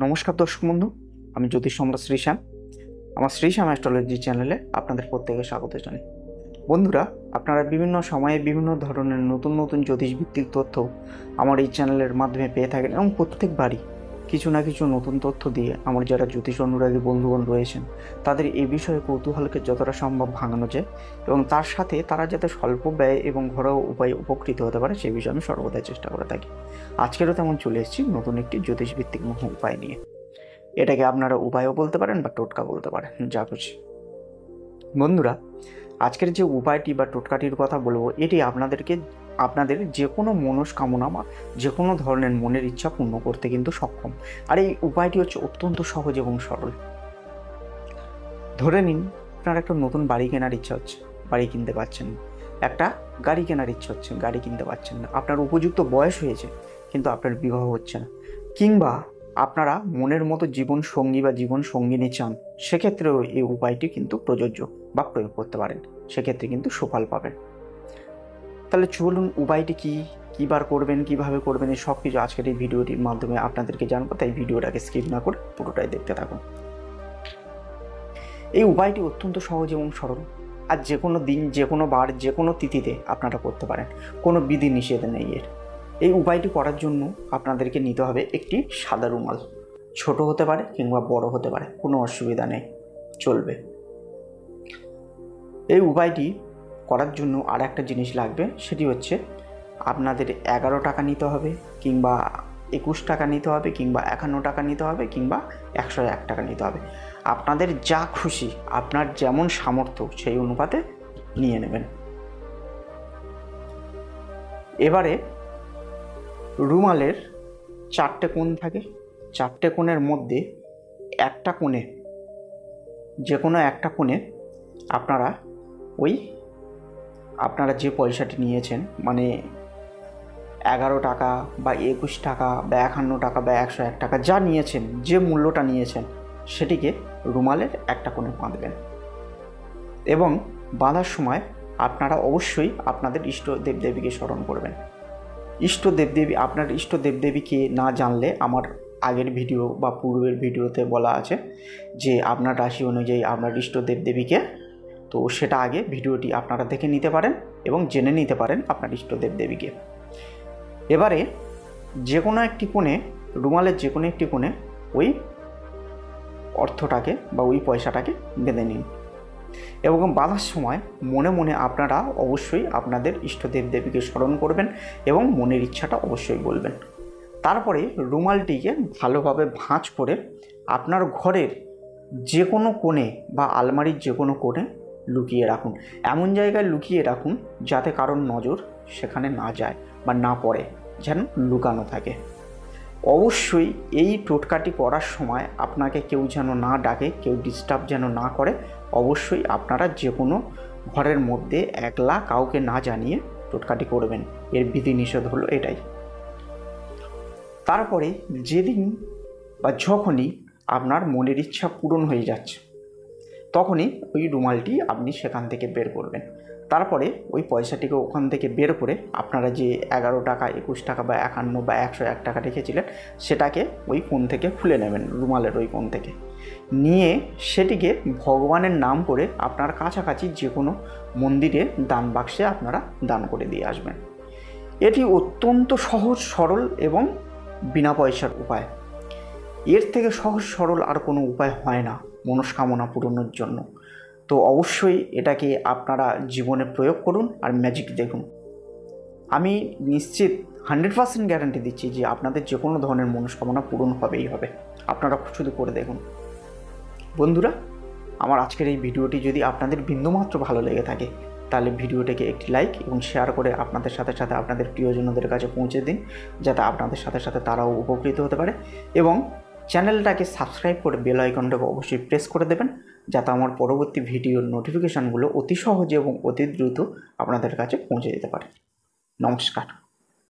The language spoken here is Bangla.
নমস্কার দর্শক বন্ধু, আমি জ্যোতিষ সম্রাট শ্রীশ্যাম। আমার শ্রীশ্যাম অ্যাস্ট্রোলজি চ্যানেলে আপনাদের প্রত্যেকে স্বাগত জানাই। বন্ধুরা, আপনারা বিভিন্ন সময়ে বিভিন্ন ধরনের নতুন নতুন জ্যোতিষ ভিত্তিক তথ্য আমার এই চ্যানেলের মাধ্যমে পেয়ে থাকেন এবং প্রত্যেকবারই কিছু না কিছু নতুন তথ্য দিয়ে আমার যারা জ্যোতিষ অনুরাগী বন্ধুগণ রয়েছেন তাদের এই বিষয়ে কৌতূহলকে যতটা সম্ভব ভাঙানো যায় এবং তার সাথে তারা যাতে স্বল্প ব্যয় এবং ঘরোয়া উপায়ে উপকৃত হতে পারে সেই বিষয়ে আমি সর্বদাই চেষ্টা করে থাকি। আজকেরও তেমন চলে এসেছি নতুন একটি জ্যোতিষ ভিত্তিক উপায় নিয়ে। এটাকে আপনারা উপায়ও বলতে পারেন বা টোটকা বলতে পারেন, যা খুশি। বন্ধুরা, আজকের যে উপায়টি বা টোটকাটির কথা বলবো এটি আপনাদের যে কোনো মনস্কামনা বা যে কোনো ধরনের মনের ইচ্ছা পূর্ণ করতে কিন্তু সক্ষম। আর এই উপায়টি হচ্ছে অত্যন্ত সহজ এবং সরল। ধরে নিন আপনার একটা নতুন বাড়ি কেনার ইচ্ছা হচ্ছে, বাড়ি কিনতে পারছেন না। একটা গাড়ি কেনার ইচ্ছা হচ্ছে, গাড়ি কিনতে পারছেন না। আপনার উপযুক্ত বয়স হয়েছে কিন্তু আপনার বিবাহ হচ্ছে না, কিংবা আপনারা মনের মতো জীবন সঙ্গী বা জীবন সঙ্গিনী চান, সেক্ষেত্রেও এই উপায়টি কিন্তু প্রযোজ্য বা প্রয়োগ করতে পারেন, সেক্ষেত্রে কিন্তু সুফল পাবেন। তাহলে চলুন উপায়টি কীবার করবেন, কিভাবে করবেন, এই সব কিছু আজকের এই ভিডিওটির মাধ্যমে আপনাদেরকে জানবো। তাই ভিডিওটাকে স্কিপ না করে পুরোটাই দেখতে থাকুন। এই উপায়টি অত্যন্ত সহজ এবং সরল, আর যে কোনো দিন, যে কোনো বার, যে কোনো তিথিতে আপনারা করতে পারেন, কোনো বিধি নিষেধ নেই এর। এই উপায়টি করার জন্য আপনাদেরকে নিতে হবে একটি সাদা রুমাল। ছোট হতে পারে কিংবা বড় হতে পারে, কোনো অসুবিধা নেই, চলবে। এই উপায়টি করার জন্য আর একটা জিনিস লাগবে, সেটি হচ্ছে আপনাদের 11 টাকা নিতে হবে, কিংবা 21 টাকা নিতে হবে, কিংবা 51 টাকা নিতে হবে, কিংবা 101 টাকা নিতে হবে। আপনাদের যা খুশি, আপনার যেমন সামর্থ্য সেই অনুপাতে নিয়ে নেবেন। এবারে রুমালের 4টে কোণ থাকে, 4টে কোণের মধ্যে একটা কোণে, যে কোনো একটা কোণে আপনারা যে পয়সাটি নিয়েছেন, মানে 11 টাকা বা 21 টাকা বা 51 টাকা বা 101 টাকা যা নিয়েছেন, যে মূল্যটা নিয়েছেন, সেটিকে রুমালের একটা কোণে বাঁধবেন। এবং বাঁধার সময় আপনারা অবশ্যই আপনাদের ইষ্ট দেবদেবীকে স্মরণ করবেন। আপনার ইষ্ট দেবদেবীকে না জানলে আমার আগের ভিডিও বা পূর্বের ভিডিওতে বলা আছে যে আপনার রাশি অনুযায়ী আপনার ইষ্ট দেবদেবীকে, তো সেটা আগে ভিডিওটি আপনারা দেখে নিতে পারেন এবং জেনে নিতে পারেন আপনার ইষ্ট দেবদেবীকে। এবারে যে কোনো একটি কোণে, রুমালের যে কোনো একটি কোণে ওই অর্থটাকে বা ওই পয়সাটাকে বেঁধে নিন এবং বাঁধার সময় মনে মনে আপনারা অবশ্যই আপনাদের ইষ্ট দেবদেবীকে স্মরণ করবেন এবং মনের ইচ্ছাটা অবশ্যই বলবেন। তারপরে রুমালটিকে ভালোভাবে ভাঁজ করে আপনার ঘরের যে কোনো কোণে বা আলমারির যে কোনো কোণে লুকিয়ে রাখুন। এমন জায়গায় লুকিয়ে রাখুন যাতে কারোর নজর সেখানে না যায় বা না পড়ে, যেন লুকানো থাকে। অবশ্যই এই টোটকাটি করার সময় আপনাকে কেউ যেন না ডাকে, কেউ ডিস্টার্ব যেন না করে। অবশ্যই আপনারা যে কোনো ঘরের মধ্যে একলা কাউকে না জানিয়ে টোটকাটি করবেন। এর বিধি নিষেধ হলো এটাই। তারপরে যেদিন বা যখনই আপনার মনের ইচ্ছা পূরণ হয়ে যাচ্ছে, তখনই ওই রুমালটি আপনি সেখান থেকে বের করবেন। তারপরে ওই পয়সাটিকে ওখান থেকে বের করে আপনারা যে 11 টাকা, 21 টাকা বা 51 বা 101 টাকা রেখেছিলেন, সেটাকে ওই কোণ থেকে খুলে নেবেন, রুমালের ওই কোণ থেকে নিয়ে সেটিকে ভগবানের নাম করে আপনার কাছাকাছি যে কোনো মন্দিরে দান বাক্সে আপনারা দান করে দিয়ে আসবেন। এটি অত্যন্ত সহজ সরল এবং বিনা পয়সার উপায়। এর থেকে সহজ সরল আর কোনো উপায় হয় না মনস্কামনা পূরণের জন্য। তো অবশ্যই এটাকে আপনারা জীবনে প্রয়োগ করুন আর ম্যাজিক দেখুন। আমি নিশ্চিত 100% গ্যারান্টি দিচ্ছি যে আপনাদের যে কোনো ধরনের মনস্কামনা পূরণ হবেই হবে। আপনারা শুধু করে দেখুন। বন্ধুরা, আমার আজকের এই ভিডিওটি যদি আপনাদের বিন্দুমাত্র ভালো লেগে থাকে তাহলে ভিডিওটিকে একটি লাইক এবং শেয়ার করে আপনাদের সাথে সাথে আপনাদের প্রিয়জনদের কাছে পৌঁছে দিন, যাতে আপনাদের সাথে সাথে তারাও উপকৃত হতে পারে। এবং চ্যানেলটাকে সাবস্ক্রাইব করে বেল আইকনটাকে অবশ্যই প্রেস করে দেবেন, যাতে আমার পরবর্তী ভিডিওর নোটিফিকেশানগুলো অতি সহজে এবং অতি দ্রুত আপনাদের কাছে পৌঁছে যেতে পারে। নমস্কার।